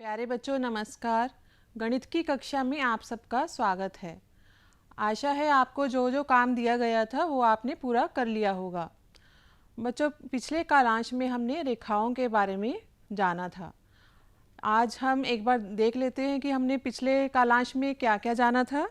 प्यारे बच्चों नमस्कार। गणित की कक्षा में आप सबका स्वागत है। आशा है आपको जो जो काम दिया गया था वो आपने पूरा कर लिया होगा। बच्चों पिछले कालांश में हमने रेखाओं के बारे में जाना था। आज हम एक बार देख लेते हैं कि हमने पिछले कालांश में क्या क्या जाना था।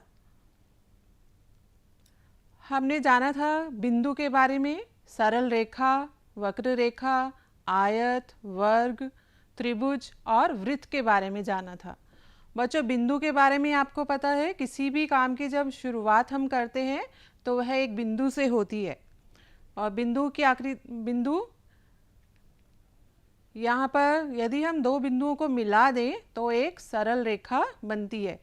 हमने जाना था बिंदु के बारे में, सरल रेखा, वक्र रेखा, आयत, वर्ग, त्रिभुज और वृत्त के बारे में जाना था। बच्चों बिंदु के बारे में आपको पता है, किसी भी काम की जब शुरुआत हम करते हैं तो वह एक बिंदु से होती है और बिंदु की आकृति यहाँ पर यदि हम दो बिंदुओं को मिला दें तो एक सरल रेखा बनती है।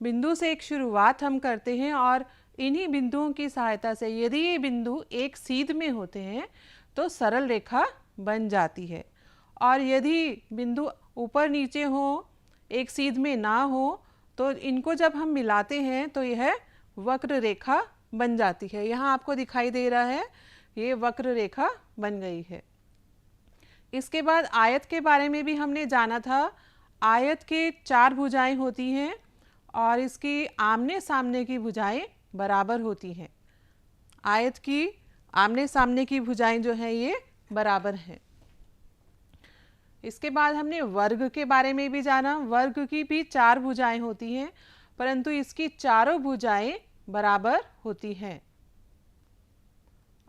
बिंदु से एक शुरुआत हम करते हैं और इन्हीं बिंदुओं की सहायता से यदि ये बिंदु एक सीध में होते हैं तो सरल रेखा बन जाती है, और यदि बिंदु ऊपर नीचे हो, एक सीध में ना हो, तो इनको जब हम मिलाते हैं तो यह वक्र रेखा बन जाती है। यहाँ आपको दिखाई दे रहा है ये वक्र रेखा बन गई है। इसके बाद आयत के बारे में भी हमने जाना था। आयत के 4 भुजाएं होती हैं और इसकी आमने सामने की भुजाएं बराबर होती हैं। आयत की आमने सामने की भुजाएं जो हैं ये बराबर हैं। इसके बाद हमने वर्ग के बारे में भी जाना। वर्ग की भी 4 भुजाएं होती हैं परंतु इसकी चारों भुजाएं बराबर होती हैं।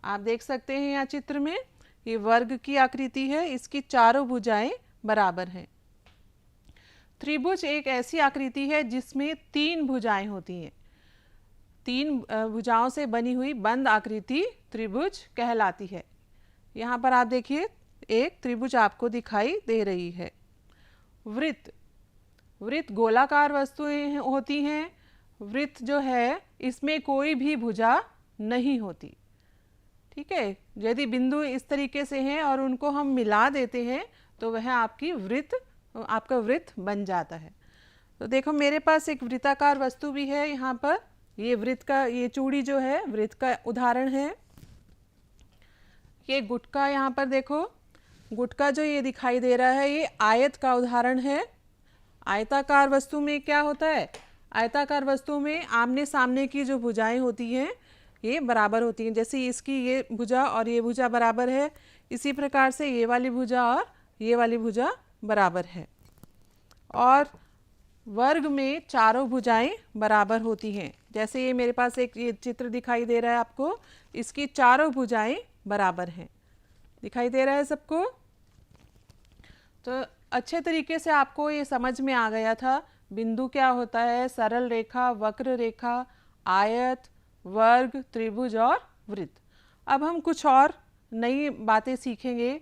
आप देख सकते हैं यहाँ चित्र में ये वर्ग की आकृति है, इसकी चारों भुजाएं बराबर हैं। त्रिभुज एक ऐसी आकृति है जिसमें 3 भुजाएं होती हैं। 3 भुजाओं से बनी हुई बंद आकृति त्रिभुज कहलाती है। यहाँ पर आप देखिए एक त्रिभुज आपको दिखाई दे रही है। वृत्त, वृत्त गोलाकार वस्तुएं होती हैं। वृत्त जो है इसमें कोई भी भुजा नहीं होती। ठीक है, यदि बिंदु इस तरीके से हैं और उनको हम मिला देते हैं तो वह आपका वृत्त बन जाता है। तो देखो मेरे पास एक वृत्ताकार वस्तु भी है। यहाँ पर ये वृत्त का ये चूड़ी जो है वृत्त का उदाहरण है। ये गुटका, यहाँ पर देखो गुटका जो ये दिखाई दे रहा है ये आयत का उदाहरण है। आयताकार वस्तु में क्या होता है, आयताकार वस्तु में आमने सामने की जो भुजाएं होती हैं ये बराबर होती हैं। जैसे इसकी ये भुजा और ये भुजा बराबर है, इसी प्रकार से ये वाली भुजा और ये वाली भुजा बराबर है। और वर्ग में चारों भुजाएं बराबर होती हैं। जैसे ये मेरे पास एक ये चित्र दिखाई दे रहा है आपको, इसकी चारों भुजाएं बराबर हैं। दिखाई दे रहा है सबको? तो अच्छे तरीके से आपको ये समझ में आ गया था बिंदु क्या होता है, सरल रेखा, वक्र रेखा, आयत, वर्ग, त्रिभुज और वृत्त। अब हम कुछ और नई बातें सीखेंगे।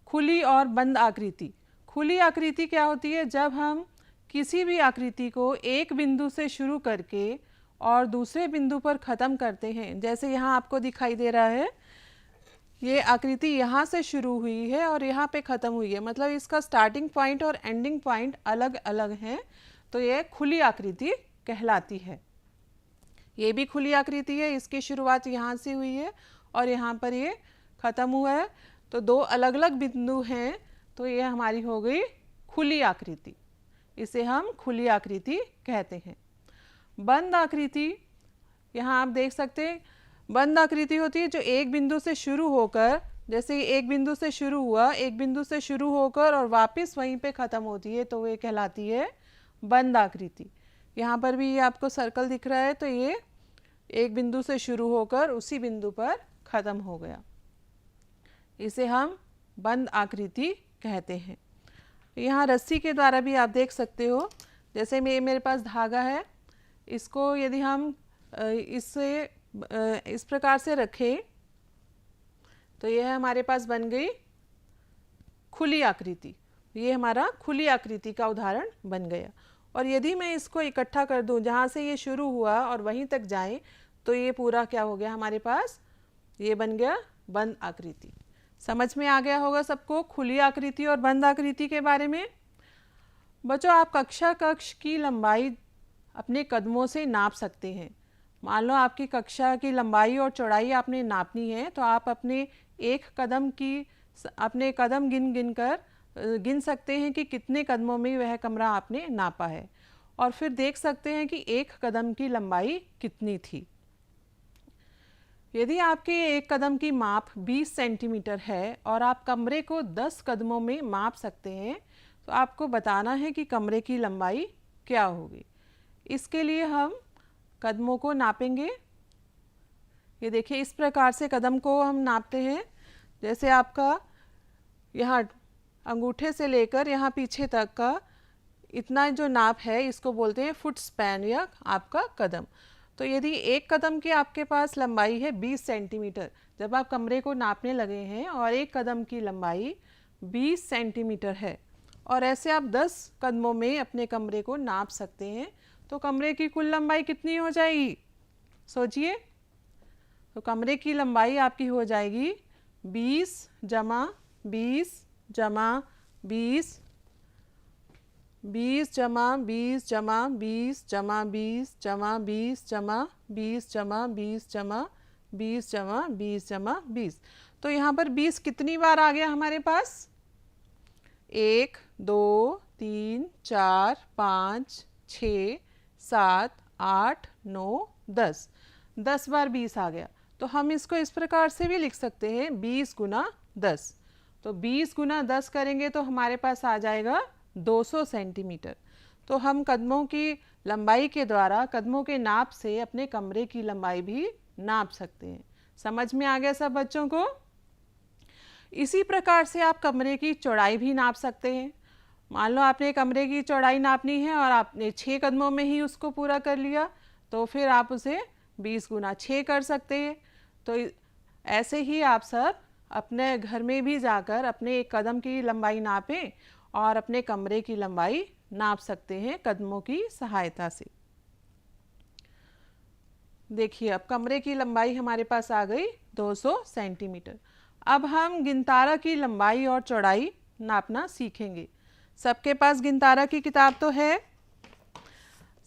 खुली और बंद आकृति। खुली आकृति क्या होती है, जब हम किसी भी आकृति को एक बिंदु से शुरू करके और दूसरे बिंदु पर ख़त्म करते हैं। जैसे यहाँ आपको दिखाई दे रहा है ये आकृति यहाँ से शुरू हुई है और यहाँ पे ख़त्म हुई है, मतलब इसका स्टार्टिंग पॉइंट और एंडिंग पॉइंट अलग अलग हैं, तो ये खुली आकृति कहलाती है। ये भी खुली आकृति है, इसकी शुरुआत यहाँ से हुई है और यहाँ पर ये ख़त्म हुआ है, तो 2 अलग अलग बिंदु हैं, तो ये हमारी हो गई खुली आकृति। इसे हम खुली आकृति कहते हैं। बंद आकृति, यहाँ आप देख सकते हैं बंद आकृति होती है जो एक बिंदु से शुरू होकर, जैसे एक बिंदु से शुरू हुआ, एक बिंदु से शुरू होकर और वापस वहीं पे ख़त्म होती है, तो ये कहलाती है बंद आकृति। यहाँ पर भी ये आपको सर्कल दिख रहा है, तो ये एक बिंदु से शुरू होकर उसी बिंदु पर ख़त्म हो गया, इसे हम बंद आकृति कहते हैं। यहाँ रस्सी के द्वारा भी आप देख सकते हो, जैसे मेरे पास धागा है, इसको यदि हम इससे इस प्रकार से रखें तो यह हमारे पास बन गई खुली आकृति। ये हमारा खुली आकृति का उदाहरण बन गया। और यदि मैं इसको इकट्ठा कर दूं, जहाँ से ये शुरू हुआ और वहीं तक जाए, तो ये पूरा क्या हो गया हमारे पास, ये बन गया बंद आकृति। समझ में आ गया होगा सबको खुली आकृति और बंद आकृति के बारे में। बच्चों आप कक्ष की लंबाई अपने कदमों से नाप सकते हैं। मान लो आपकी कक्षा की लंबाई और चौड़ाई आपने नापनी है, तो आप अपने एक कदम की अपने कदम गिन गिन कर गिन सकते हैं कि कितने कदमों में वह कमरा आपने नापा है, और फिर देख सकते हैं कि एक कदम की लंबाई कितनी थी। यदि आपके एक कदम की माप 20 सेंटीमीटर है और आप कमरे को 10 कदमों में माप सकते हैं, तो आपको बताना है कि कमरे की लंबाई क्या होगी। इसके लिए हम कदमों को नापेंगे। ये देखिए, इस प्रकार से कदम को हम नापते हैं। जैसे आपका यहाँ अंगूठे से लेकर यहाँ पीछे तक का इतना जो नाप है, इसको बोलते हैं फुट स्पैन या आपका कदम। तो यदि एक कदम की आपके पास लंबाई है 20 सेंटीमीटर, जब आप कमरे को नापने लगे हैं और एक कदम की लंबाई 20 सेंटीमीटर है और ऐसे आप 10 कदमों में अपने कमरे को नाप सकते हैं, तो कमरे की कुल लंबाई कितनी हो जाएगी? सोचिए। तो कमरे की लंबाई आपकी हो जाएगी 20 जमा 20 जमा 20, 20 जमा 20 जमा 20 जमा 20 जमा 20 जमा 20 जमा 20 जमा 20 जमा 20 जमा 20। तो यहाँ पर 20 कितनी बार आ गया हमारे पास? 1 2 3 4 5 6 7 8 9 10, 10 बार 20 आ गया। तो हम इसको इस प्रकार से भी लिख सकते हैं 20 गुना 10। तो 20 गुना 10 करेंगे तो हमारे पास आ जाएगा 200 सेंटीमीटर। तो हम कदमों की लंबाई के द्वारा, कदमों के नाप से अपने कमरे की लंबाई भी नाप सकते हैं। समझ में आ गया सब बच्चों को? इसी प्रकार से आप कमरे की चौड़ाई भी नाप सकते हैं। मान लो आपने कमरे की चौड़ाई नापनी है और आपने 6 कदमों में ही उसको पूरा कर लिया, तो फिर आप उसे 20 गुना 6 कर सकते हैं। तो ऐसे ही आप सब अपने घर में भी जाकर अपने एक कदम की लंबाई नापें और अपने कमरे की लंबाई नाप सकते हैं कदमों की सहायता से। देखिए, अब कमरे की लंबाई हमारे पास आ गई 200 सेंटीमीटर। अब हम गिनतारा की लंबाई और चौड़ाई नापना सीखेंगे। सबके पास गिनतारा की किताब तो है?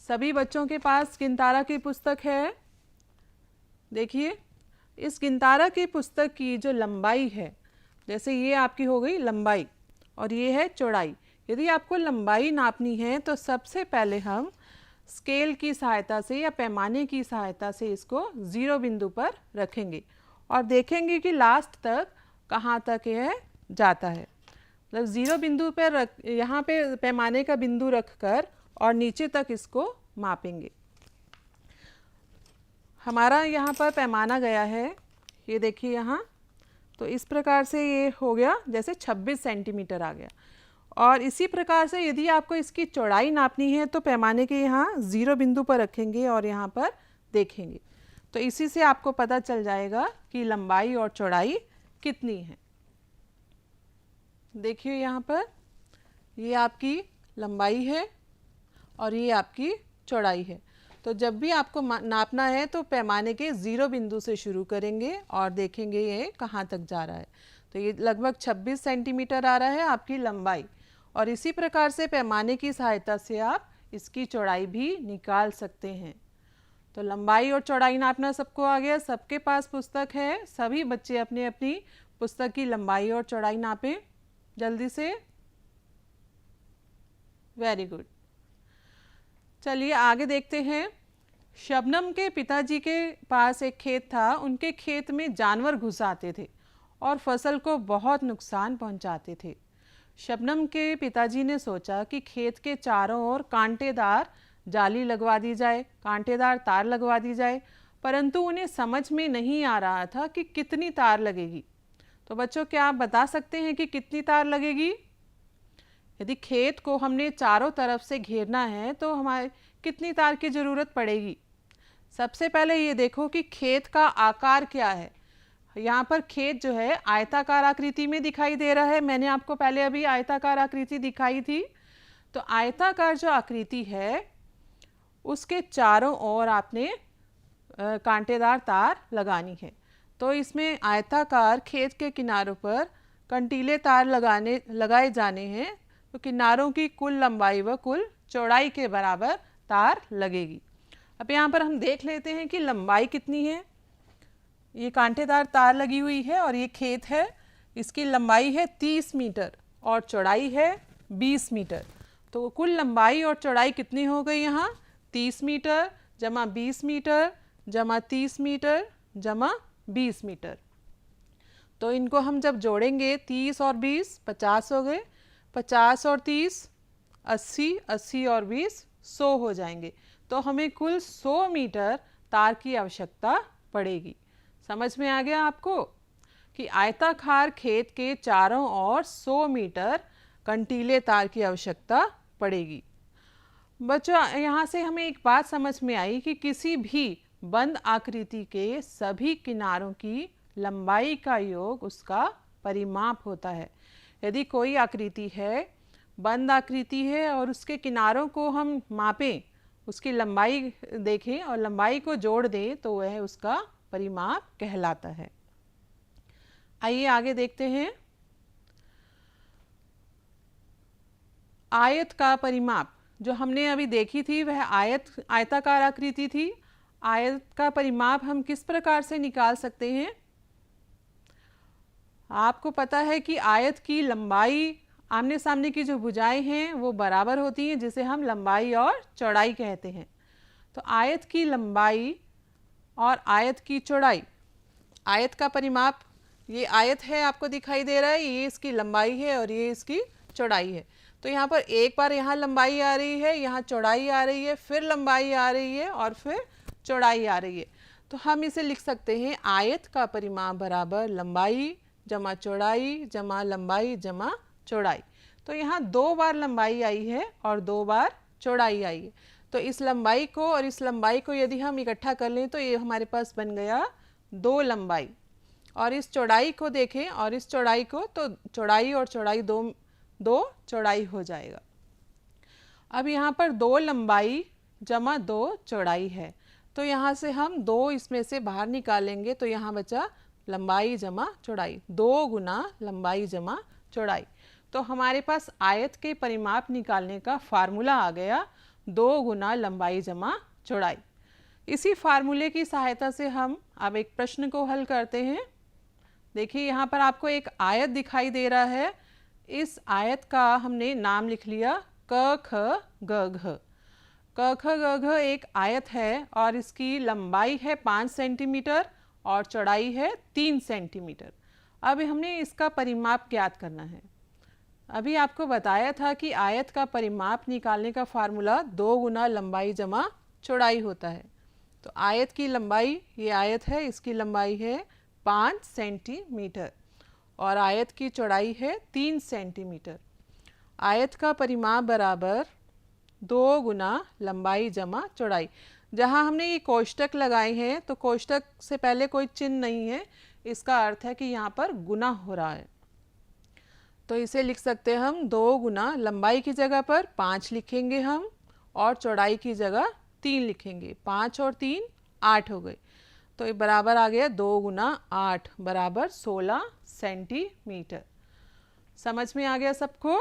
सभी बच्चों के पास गिनतारा की पुस्तक है? देखिए, इस गिनतारा की पुस्तक की जो लंबाई है, जैसे ये आपकी हो गई लंबाई और ये है चौड़ाई। यदि आपको लंबाई नापनी है तो सबसे पहले हम स्केल की सहायता से या पैमाने की सहायता से इसको 0 बिंदु पर रखेंगे और देखेंगे कि लास्ट तक कहाँ तक यह जाता है। मतलब 0 बिंदु पर यहाँ पे पैमाने का बिंदु रखकर और नीचे तक इसको मापेंगे। हमारा यहाँ पर पैमाना गया है, ये देखिए यहाँ, तो इस प्रकार से ये हो गया, जैसे 26 सेंटीमीटर आ गया। और इसी प्रकार से यदि आपको इसकी चौड़ाई नापनी है तो पैमाने के यहाँ 0 बिंदु पर रखेंगे और यहाँ पर देखेंगे, तो इसी से आपको पता चल जाएगा कि लंबाई और चौड़ाई कितनी है। देखिए यहाँ पर ये आपकी लंबाई है और ये आपकी चौड़ाई है। तो जब भी आपको नापना है तो पैमाने के 0 बिंदु से शुरू करेंगे और देखेंगे ये कहाँ तक जा रहा है। तो ये लगभग 26 सेंटीमीटर आ रहा है आपकी लंबाई, और इसी प्रकार से पैमाने की सहायता से आप इसकी चौड़ाई भी निकाल सकते हैं। तो लंबाई और चौड़ाई नापना सबको आ गया, सबके पास पुस्तक है। सभी बच्चे अपनी अपनी पुस्तक की लंबाई और चौड़ाई नापें जल्दी से। Very good. चलिए आगे देखते हैं। शबनम के पिताजी के पास एक खेत था। उनके खेत में जानवर घुस आते थे और फसल को बहुत नुकसान पहुंचाते थे। शबनम के पिताजी ने सोचा कि खेत के चारों ओर कांटेदार जाली लगवा दी जाए, कांटेदार तार लगवा दी जाए, परंतु उन्हें समझ में नहीं आ रहा था कि कितनी तार लगेगी। तो बच्चों, क्या आप बता सकते हैं कि कितनी तार लगेगी? यदि खेत को हमने चारों तरफ से घेरना है तो हमारे कितनी तार की ज़रूरत पड़ेगी? सबसे पहले ये देखो कि खेत का आकार क्या है। यहाँ पर खेत जो है आयताकार आकृति में दिखाई दे रहा है। मैंने आपको पहले अभी आयताकार आकृति दिखाई थी। तो आयताकार जो आकृति है उसके चारों ओर आपने कांटेदार तार लगानी है। तो इसमें आयताकार खेत के किनारों पर कंटीले तार लगाए जाने हैं। तो किनारों की कुल लंबाई व कुल चौड़ाई के बराबर तार लगेगी। अब यहाँ पर हम देख लेते हैं कि लंबाई कितनी है। ये कांटेदार तार लगी हुई है और ये खेत है, इसकी लंबाई है 30 मीटर और चौड़ाई है 20 मीटर। तो कुल लंबाई और चौड़ाई कितनी हो गई यहाँ? 30 मीटर जमा 20 मीटर जमा 30 मीटर जमा 20 मीटर। तो इनको हम जब जोड़ेंगे 30 और 20 50 हो गए, 50 और 30 80, 80 और 20 100 हो जाएंगे। तो हमें कुल 100 मीटर तार की आवश्यकता पड़ेगी। समझ में आ गया आपको कि आयताकार खेत के चारों ओर 100 मीटर कंटीले तार की आवश्यकता पड़ेगी। बच्चों, यहाँ से हमें एक बात समझ में आई कि किसी भी बंद आकृति के सभी किनारों की लंबाई का योग उसका परिमाप होता है। यदि कोई आकृति है, बंद आकृति है और उसके किनारों को हम मापें, उसकी लंबाई देखें और लंबाई को जोड़ दें तो वह उसका परिमाप कहलाता है। आइए आगे देखते हैं। आयत का परिमाप जो हमने अभी देखी थी वह आयताकार आकृति थी। आयत का परिमाप हम किस प्रकार से निकाल सकते हैं? आपको पता है कि आयत की लंबाई, आमने सामने की जो भुजाएं हैं वो बराबर होती हैं, जिसे हम लंबाई और चौड़ाई कहते हैं। तो आयत की लंबाई और आयत की चौड़ाई, आयत का परिमाप, ये आयत है आपको दिखाई दे रहा है, ये इसकी लंबाई है और ये इसकी चौड़ाई है। तो यहाँ पर एक बार यहाँ लंबाई आ रही है, यहाँ चौड़ाई आ रही है, फिर लंबाई आ रही है और फिर चौड़ाई आ रही है। तो हम इसे लिख सकते हैं आयत का परिमाप बराबर लंबाई जमा चौड़ाई जमा लंबाई जमा चौड़ाई। तो यहाँ 2 बार लंबाई आई है और 2 बार चौड़ाई आई है। तो इस लंबाई को और इस लंबाई को यदि हम इकट्ठा कर लें तो ये हमारे पास बन गया 2 लंबाई। और इस चौड़ाई को देखें और इस चौड़ाई को, तो चौड़ाई और चौड़ाई 2 चौड़ाई हो जाएगा। अब यहाँ पर 2 लंबाई जमा 2 चौड़ाई है, तो यहाँ से हम 2 इसमें से बाहर निकालेंगे तो यहाँ बचा लंबाई जमा चौड़ाई, 2 गुना लंबाई जमा चौड़ाई। तो हमारे पास आयत के परिमाप निकालने का फार्मूला आ गया 2 गुना लंबाई जमा चौड़ाई। इसी फार्मूले की सहायता से हम अब एक प्रश्न को हल करते हैं। देखिए यहाँ पर आपको एक आयत दिखाई दे रहा है। इस आयत का हमने नाम लिख लिया क ख ग घ। क ख ग घ एक आयत है और इसकी लंबाई है 5 सेंटीमीटर और चौड़ाई है 3 सेंटीमीटर। अब हमने इसका परिमाप ज्ञात करना है। अभी आपको बताया था कि आयत का परिमाप निकालने का फार्मूला 2 गुना लंबाई जमा चौड़ाई होता है। तो आयत की लंबाई, ये आयत है, इसकी लंबाई है 5 सेंटीमीटर और आयत की चौड़ाई है 3 सेंटीमीटर। आयत का परिमाप बराबर 2 गुना लंबाई जमा चौड़ाई। जहाँ हमने ये कोष्टक लगाए हैं तो कोष्टक से पहले कोई चिन्ह नहीं है, इसका अर्थ है कि यहाँ पर गुना हो रहा है। तो इसे लिख सकते हैं हम 2 गुना लंबाई की जगह पर 5 लिखेंगे हम और चौड़ाई की जगह 3 लिखेंगे। 5 और 3 8 हो गए, तो ये बराबर आ गया 2 गुना 8 बराबर 16 सेंटीमीटर। समझ में आ गया सबको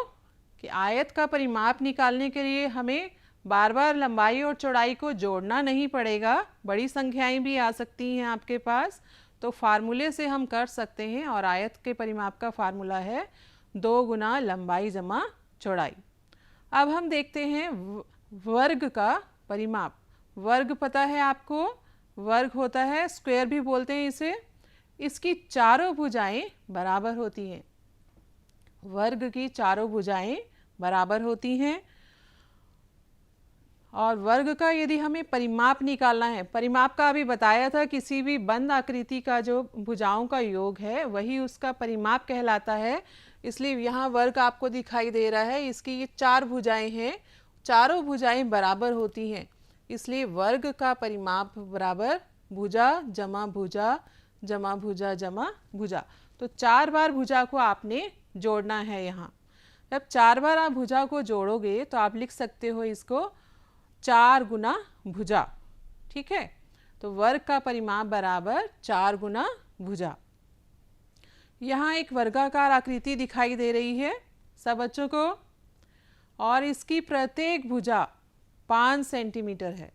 कि आयत का परिमाप निकालने के लिए हमें बार बार लंबाई और चौड़ाई को जोड़ना नहीं पड़ेगा। बड़ी संख्याएं भी आ सकती हैं आपके पास, तो फार्मूले से हम कर सकते हैं। और आयत के परिमाप का फार्मूला है 2 गुना लंबाई जमा चौड़ाई। अब हम देखते हैं वर्ग का परिमाप। वर्ग पता है आपको, वर्ग होता है, स्क्वायर भी बोलते हैं इसे। इसकी चारों भुजाएं बराबर होती हैं। वर्ग की चारों भुजाएं बराबर होती हैं। और वर्ग का यदि हमें परिमाप निकालना है, परिमाप का अभी बताया था, किसी भी बंद आकृति का जो भुजाओं का योग है वही उसका परिमाप कहलाता है। इसलिए यहाँ वर्ग आपको दिखाई दे रहा है, इसकी ये 4 भुजाएं हैं, चारों भुजाएं बराबर होती हैं। इसलिए वर्ग का परिमाप बराबर भुजा जमा भुजा जमा भुजा जमा भुजा। तो 4 बार भुजा को आपने जोड़ना है। यहाँ जब 4 बार आप भुजा को जोड़ोगे तो आप लिख सकते हो इसको 4 गुना भुजा। ठीक है, तो वर्ग का परिमाप बराबर 4 गुना भुजा। यहाँ एक वर्गाकार आकृति दिखाई दे रही है सब बच्चों को, और इसकी प्रत्येक भुजा 5 सेंटीमीटर है,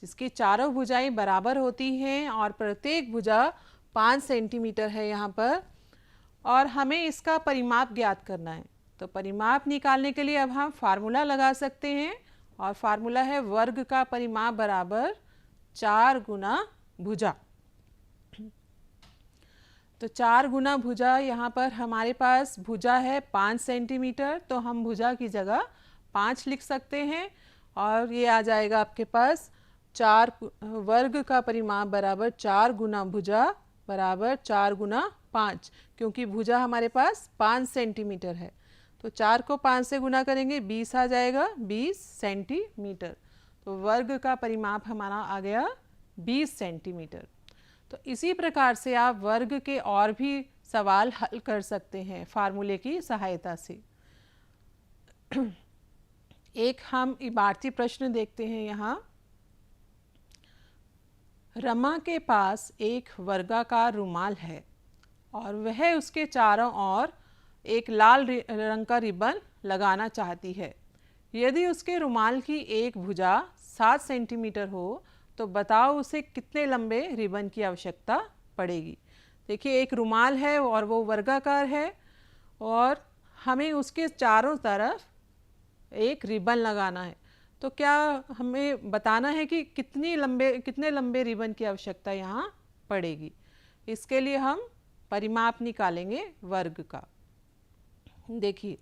जिसकी चारों भुजाएं बराबर होती हैं और प्रत्येक भुजा 5 सेंटीमीटर है यहाँ पर। और हमें इसका परिमाप ज्ञात करना है। तो परिमाप निकालने के लिए अब हम फार्मूला लगा सकते हैं और फार्मूला है वर्ग का परिमाप बराबर 4 गुना भुजा। तो 4 गुना भुजा, यहाँ पर हमारे पास भुजा है 5 सेंटीमीटर, तो हम भुजा की जगह 5 लिख सकते हैं और ये आ जाएगा आपके पास 4 वर्ग का परिमाप बराबर 4 गुना भुजा बराबर 4 गुना 5, क्योंकि भुजा हमारे पास 5 सेंटीमीटर है। तो 4 को 5 से गुना करेंगे 20 आ जाएगा, 20 सेंटीमीटर। तो वर्ग का परिमाप हमारा आ गया 20 सेंटीमीटर। तो इसी प्रकार से आप वर्ग के और भी सवाल हल कर सकते हैं फार्मूले की सहायता से। एक हम इबारती प्रश्न देखते हैं यहाँ। रमा के पास एक वर्गाकार रुमाल है और वह उसके चारों ओर एक लाल रंग का रिबन लगाना चाहती है। यदि उसके रुमाल की एक भुजा 7 सेंटीमीटर हो तो बताओ उसे कितने लंबे रिबन की आवश्यकता पड़ेगी। देखिए, एक रुमाल है और वो वर्गाकार है और हमें उसके चारों तरफ एक रिबन लगाना है। तो क्या हमें बताना है कि कितने लंबे रिबन की आवश्यकता यहाँ पड़ेगी। इसके लिए हम परिमाप निकालेंगे वर्ग का। देखिए,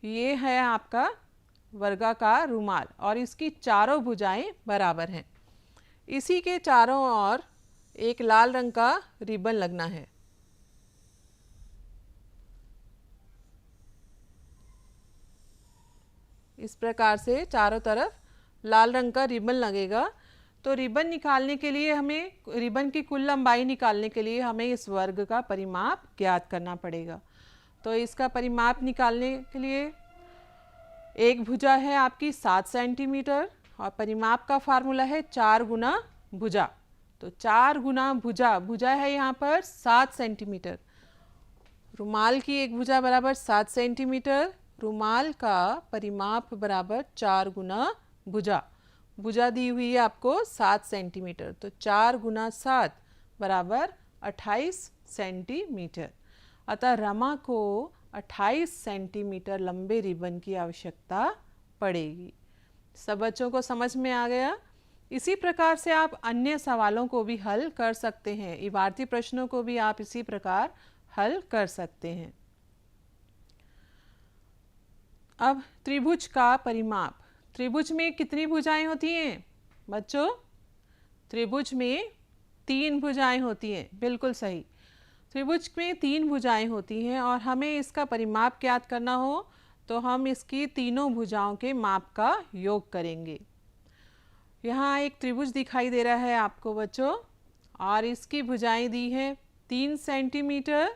ये है आपका वर्गाकार रुमाल और इसकी चारों भुजाएं बराबर हैं। इसी के चारों ओर एक लाल रंग का रिबन लगना है। इस प्रकार से चारों तरफ लाल रंग का रिबन लगेगा। तो रिबन निकालने के लिए हमें, रिबन की कुल लंबाई निकालने के लिए हमें इस वर्ग का परिमाप ज्ञात करना पड़ेगा। तो इसका परिमाप निकालने के लिए एक भुजा है आपकी 7 सेंटीमीटर और परिमाप का फार्मूला है 4 गुना भुजा। तो 4 गुना भुजा, भुजा है यहाँ पर 7 सेंटीमीटर। रुमाल की एक भुजा बराबर 7 सेंटीमीटर, रुमाल का परिमाप बराबर 4 गुना भुजा। भुजा दी हुई है आपको 7 सेंटीमीटर, तो 4 गुना 7 बराबर 28 सेंटीमीटर। अतः रमा को 28 सेंटीमीटर लंबे रिबन की आवश्यकता पड़ेगी। सब बच्चों को समझ में आ गया। इसी प्रकार से आप अन्य सवालों को भी हल कर सकते हैं। इबारती प्रश्नों को भी आप इसी प्रकार हल कर सकते हैं। अब त्रिभुज का परिमाप। त्रिभुज में कितनी भुजाएं होती हैं बच्चों? त्रिभुज में 3 भुजाएं होती हैं। बिल्कुल सही, त्रिभुज में 3 भुजाएं होती हैं और हमें इसका परिमाप ज्ञात करना हो तो हम इसकी तीनों भुजाओं के माप का योग करेंगे। यहाँ एक त्रिभुज दिखाई दे रहा है आपको बच्चों और इसकी भुजाएं दी हैं 3 सेंटीमीटर,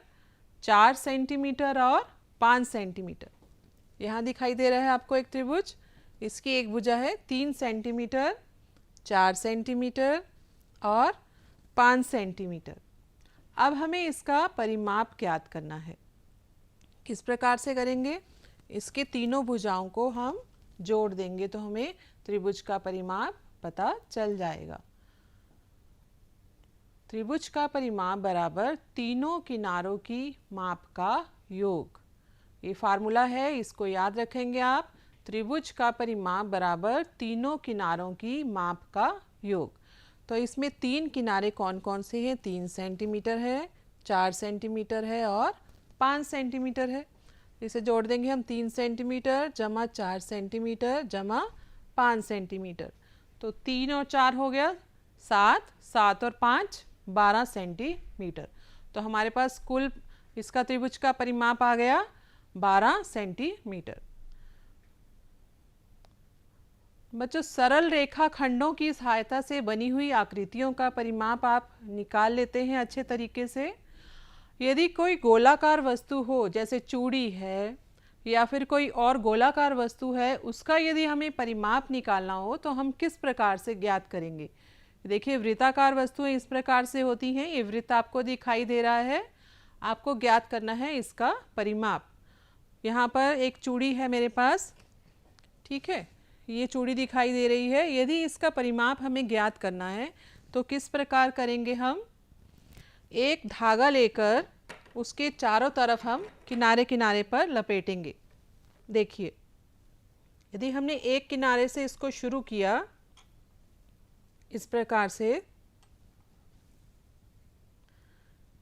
4 सेंटीमीटर और 5 सेंटीमीटर। यहाँ दिखाई दे रहा है आपको एक त्रिभुज, इसकी एक भुजा है 3 सेंटीमीटर, 4 सेंटीमीटर और 5 सेंटीमीटर। अब हमें इसका परिमाप ज्ञात करना है। किस प्रकार से करेंगे? इसके तीनों भुजाओं को हम जोड़ देंगे तो हमें त्रिभुज का परिमाप पता चल जाएगा। त्रिभुज का परिमाप बराबर तीनों किनारों की माप का योग। ये फार्मूला है, इसको याद रखेंगे आप। त्रिभुज का परिमाप बराबर तीनों किनारों की माप का योग। तो इसमें 3 किनारे कौन कौन से हैं? 3 सेंटीमीटर है, 4 सेंटीमीटर है और 5 सेंटीमीटर है। इसे जोड़ देंगे हम 3 सेंटीमीटर जमा 4 सेंटीमीटर जमा 5 सेंटीमीटर। तो 3 और 4 हो गया 7, 7 और 5 12 सेंटीमीटर। तो हमारे पास कुल इसका त्रिभुज का परिमाप आ गया 12 सेंटीमीटर। बच्चों, सरल रेखा खंडों की सहायता से बनी हुई आकृतियों का परिमाप आप निकाल लेते हैं अच्छे तरीके से। यदि कोई गोलाकार वस्तु हो, जैसे चूड़ी है या फिर कोई और गोलाकार वस्तु है, उसका यदि हमें परिमाप निकालना हो तो हम किस प्रकार से ज्ञात करेंगे? देखिए, वृत्ताकार वस्तुएं इस प्रकार से होती हैं। ये वृत्त आपको दिखाई दे रहा है, आपको ज्ञात करना है इसका परिमाप। यहाँ पर एक चूड़ी है मेरे पास, ठीक है, ये चूड़ी दिखाई दे रही है। यदि इसका परिमाप हमें ज्ञात करना है तो किस प्रकार करेंगे? हम एक धागा लेकर उसके चारों तरफ हम किनारे किनारे पर लपेटेंगे। देखिए, यदि हमने एक किनारे से इसको शुरू किया इस प्रकार से,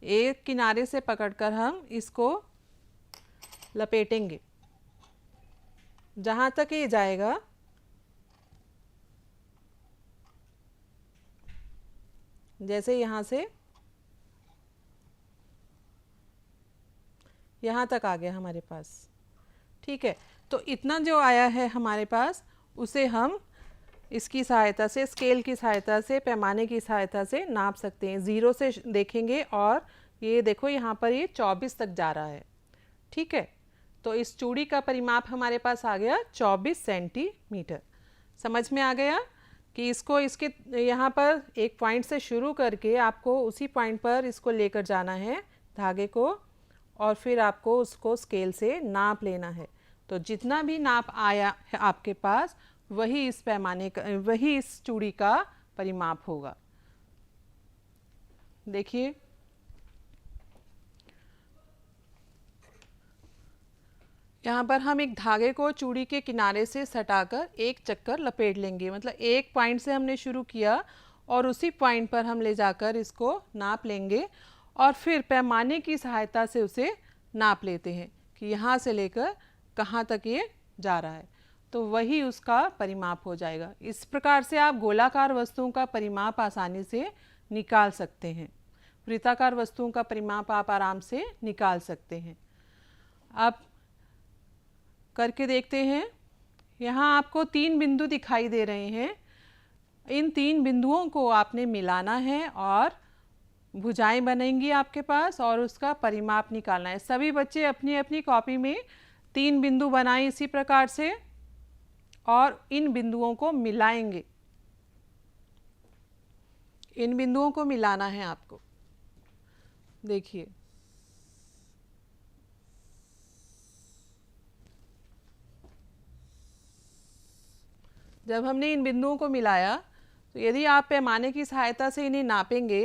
एक किनारे से पकड़कर हम इसको लपेटेंगे जहाँ तक ये जाएगा, जैसे यहाँ से यहाँ तक आ गया हमारे पास। ठीक है, तो इतना जो आया है हमारे पास, उसे हम इसकी सहायता से, स्केल की सहायता से, पैमाने की सहायता से नाप सकते हैं। ज़ीरो से देखेंगे और ये देखो यहाँ पर ये 24 तक जा रहा है। ठीक है, तो इस चूड़ी का परिमाप हमारे पास आ गया 24 सेंटीमीटर। समझ में आ गया कि इसको इसके यहाँ पर एक पॉइंट से शुरू करके आपको उसी पॉइंट पर इसको लेकर जाना है धागे को, और फिर आपको उसको स्केल से नाप लेना है। तो जितना भी नाप आया है आपके पास, वही इस पैमाने का, वही इस चूड़ी का परिमाप होगा। देखिए, यहाँ पर हम एक धागे को चूड़ी के किनारे से सटाकर एक चक्कर लपेट लेंगे। मतलब एक पॉइंट से हमने शुरू किया और उसी पॉइंट पर हम ले जाकर इसको नाप लेंगे और फिर पैमाने की सहायता से उसे नाप लेते हैं कि यहाँ से लेकर कहाँ तक ये जा रहा है, तो वही उसका परिमाप हो जाएगा। इस प्रकार से आप गोलाकार वस्तुओं का परिमाप आसानी से निकाल सकते हैं। वृत्ताकार वस्तुओं का परिमाप आप आराम से निकाल सकते हैं। अब करके देखते हैं। यहाँ आपको 3 बिंदु दिखाई दे रहे हैं। इन 3 बिंदुओं को आपने मिलाना है और भुजाएं बनेंगी आपके पास और उसका परिमाप निकालना है। सभी बच्चे अपनी अपनी कॉपी में 3 बिंदु बनाएं इसी प्रकार से और इन बिंदुओं को मिलाएंगे। इन बिंदुओं को मिलाना है आपको। देखिए, जब हमने इन बिंदुओं को मिलाया तो यदि आप पैमाने की सहायता से इन्हें नापेंगे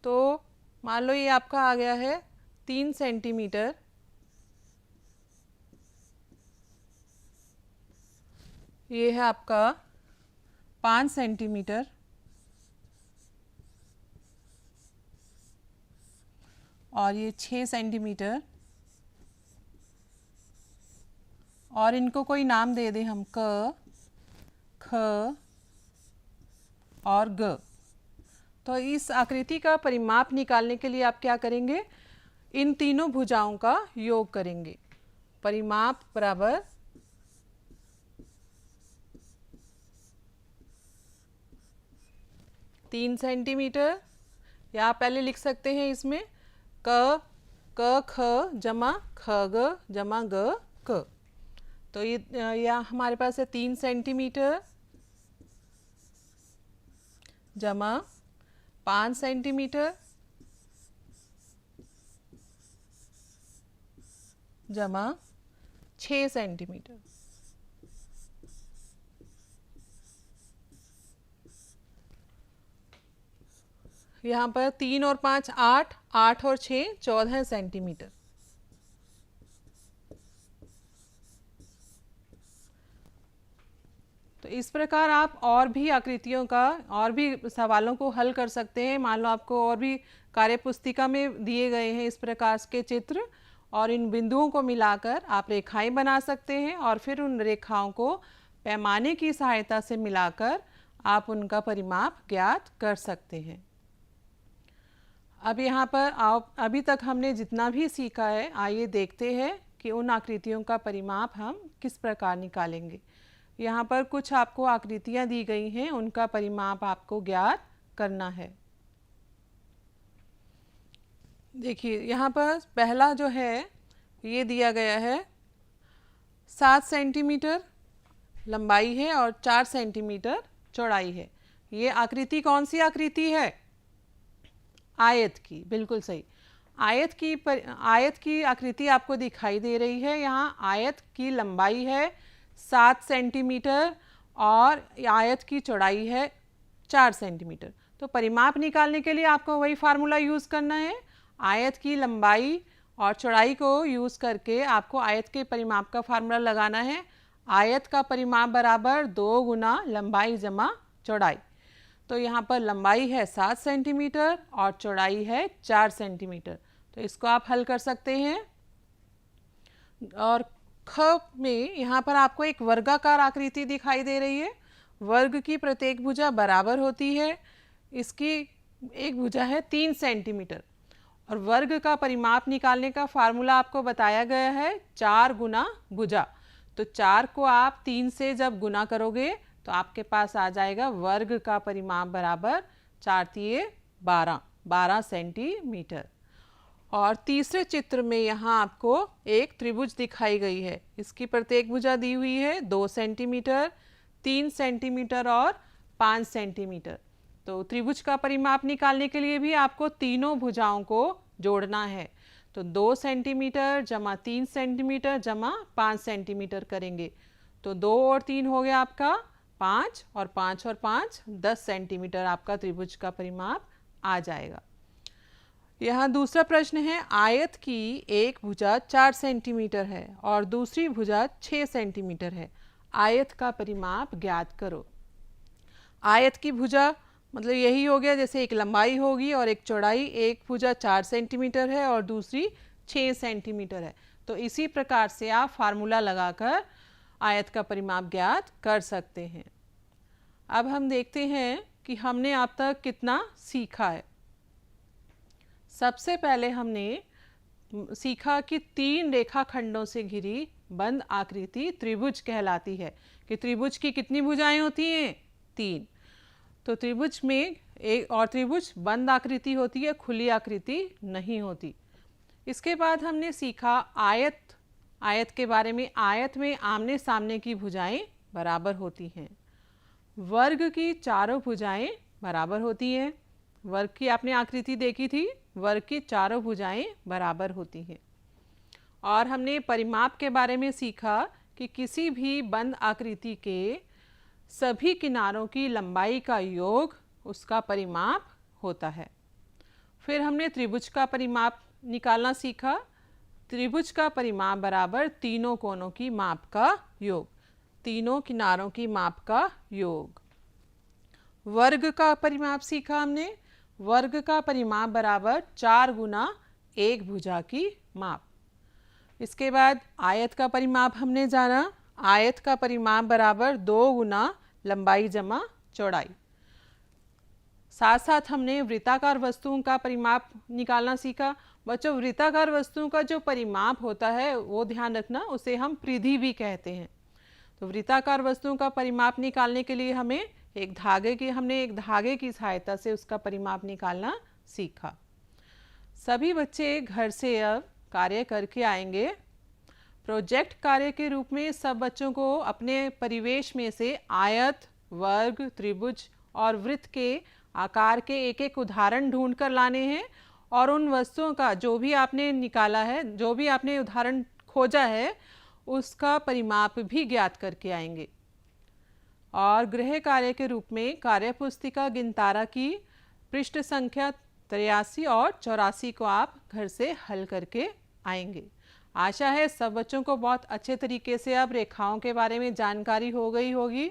तो मान लो ये आपका आ गया है 3 सेंटीमीटर, ये है आपका 5 सेंटीमीटर और ये 6 सेंटीमीटर, और इनको कोई नाम दे दें हम, क, ख और ग। तो इस आकृति का परिमाप निकालने के लिए आप क्या करेंगे, इन तीनों भुजाओं का योग करेंगे। परिमाप बराबर 3 सेंटीमीटर, या आप पहले लिख सकते हैं इसमें क ख जमा ख ग जमा ग क। तो ये यहाँ हमारे पास है 3 सेंटीमीटर जमा 5 सेंटीमीटर जमा 6 सेंटीमीटर। यहाँ पर 3 और 5 8, 8 और 6 14 सेंटीमीटर। तो इस प्रकार आप और भी आकृतियों का, और भी सवालों को हल कर सकते हैं। मान लो आपको और भी कार्यपुस्तिका में दिए गए हैं इस प्रकार के चित्र, और इन बिंदुओं को मिलाकर आप रेखाएं बना सकते हैं और फिर उन रेखाओं को पैमाने की सहायता से मिलाकर आप उनका परिमाप ज्ञात कर सकते हैं। अब यहाँ पर आप अभी तक हमने जितना भी सीखा है, आइए देखते हैं कि उन आकृतियों का परिमाप हम किस प्रकार निकालेंगे। यहाँ पर कुछ आपको आकृतियाँ दी गई हैं, उनका परिमाप आपको ज्ञात करना है। देखिए, यहाँ पर पहला जो है ये दिया गया है 7 सेंटीमीटर लंबाई है और 4 सेंटीमीटर चौड़ाई है। ये आकृति कौन सी आकृति है? आयत की, बिल्कुल सही। आयत की आकृति आपको दिखाई दे रही है। यहाँ आयत की लंबाई है 7 सेंटीमीटर और आयत की चौड़ाई है 4 सेंटीमीटर। तो परिमाप निकालने के लिए आपको वही फार्मूला यूज़ करना है। आयत की लंबाई और चौड़ाई को यूज़ करके आपको आयत के परिमाप का फार्मूला लगाना है। आयत का परिमाप बराबर 2 गुना लंबाई जमा चौड़ाई। तो यहाँ पर लंबाई है 7 सेंटीमीटर और चौड़ाई है 4 सेंटीमीटर। तो इसको आप हल कर सकते हैं। और ख में यहाँ पर आपको एक वर्गाकार आकृति दिखाई दे रही है। वर्ग की प्रत्येक भुजा बराबर होती है। इसकी एक भुजा है 3 सेंटीमीटर और वर्ग का परिमाप निकालने का फार्मूला आपको बताया गया है 4 गुना भुजा। तो 4 को आप 3 से जब गुना करोगे तो आपके पास आ जाएगा वर्ग का परिमाप बराबर 4 तिये 12 सेंटीमीटर। और तीसरे चित्र में यहाँ आपको एक त्रिभुज दिखाई गई है। इसकी प्रत्येक भुजा दी हुई है 2 सेंटीमीटर, 3 सेंटीमीटर और 5 सेंटीमीटर। तो त्रिभुज का परिमाप निकालने के लिए भी आपको तीनों भुजाओं को जोड़ना है। तो 2 सेंटीमीटर जमा 3 सेंटीमीटर जमा 5 सेंटीमीटर करेंगे तो 2 और 3 हो गया आपका 5 और 5 और 5 10 सेंटीमीटर आपका त्रिभुज का परिमाप आ जाएगा। यहाँ दूसरा प्रश्न है, आयत की एक भुजा 4 सेंटीमीटर है और दूसरी भुजा 6 सेंटीमीटर है। आयत का परिमाप ज्ञात करो। आयत की भुजा मतलब यही हो गया जैसे एक लंबाई होगी और एक चौड़ाई। एक भुजा 4 सेंटीमीटर है और दूसरी 6 सेंटीमीटर है। तो इसी प्रकार से आप फार्मूला लगाकर आयत का परिमाप ज्ञात कर सकते हैं। अब हम देखते हैं कि हमने अब तक कितना सीखा है। सबसे पहले हमने सीखा कि 3 रेखाखंडों से घिरी बंद आकृति त्रिभुज कहलाती है। कि त्रिभुज की कितनी भुजाएं होती हैं? 3। तो त्रिभुज में एक और त्रिभुज बंद आकृति होती है, खुली आकृति नहीं होती। इसके बाद हमने सीखा आयत के बारे में। आयत में आमने सामने की भुजाएं बराबर होती हैं। वर्ग की चारों भुजाएं बराबर होती हैं। वर्ग की आपने आकृति देखी थी, वर्ग की चारों भुजाएं बराबर होती हैं। और हमने परिमाप के बारे में सीखा कि किसी भी बंद आकृति के सभी किनारों की लंबाई का योग उसका परिमाप होता है। फिर हमने त्रिभुज का परिमाप निकालना सीखा। त्रिभुज का परिमाप बराबर तीनों कोनों की माप का योग, तीनों किनारों की माप का योग। वर्ग का परिमाप सीखा हमने। वर्ग का परिमाप बराबर 4 गुना एक भुजा की माप। इसके बाद आयत का परिमाप हमने जाना। आयत का परिमाप बराबर 2 गुना लंबाई जमा चौड़ाई। साथ साथ हमने वृत्ताकार वस्तुओं का परिमाप निकालना सीखा। बच्चों, वृत्ताकार वस्तुओं का जो परिमाप होता है वो ध्यान रखना, उसे हम परिधि भी कहते हैं। तो वृत्ताकार वस्तुओं का परिमाप निकालने के लिए हमने एक धागे की सहायता से उसका परिमाप निकालना सीखा। सभी बच्चे घर से अब कार्य करके आएंगे। प्रोजेक्ट कार्य के रूप में सब बच्चों को अपने परिवेश में से आयत, वर्ग, त्रिभुज और वृत्त के आकार के एक एक उदाहरण ढूंढ कर लाने हैं और उन वस्तुओं का जो भी आपने निकाला है, जो भी आपने उदाहरण खोजा है, उसका परिमाप भी ज्ञात करके आएंगे। और गृह कार्य के रूप में कार्यपुस्तिका गिनतारा की पृष्ठ संख्या 83 और 84 को आप घर से हल करके आएंगे। आशा है सब बच्चों को बहुत अच्छे तरीके से अब रेखाओं के बारे में जानकारी हो गई होगी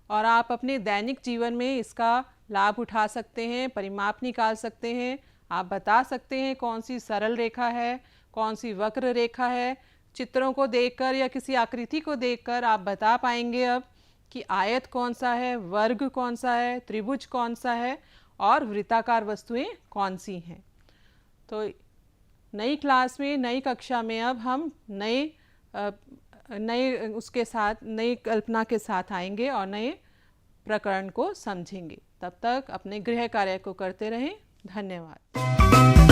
और आप अपने दैनिक जीवन में इसका लाभ उठा सकते हैं, परिमाप निकाल सकते हैं। आप बता सकते हैं कौन सी सरल रेखा है, कौन सी वक्र रेखा है। चित्रों को देखकर या किसी आकृति को देखकर आप बता पाएंगे अब कि आयत कौन सा है, वर्ग कौन सा है, त्रिभुज कौन सा है और वृत्ताकार वस्तुएं कौन सी हैं। तो नई क्लास में, नई कक्षा में अब हम नई कल्पना के साथ आएंगे और नए प्रकरण को समझेंगे। तब तक अपने गृह कार्य को करते रहें। धन्यवाद।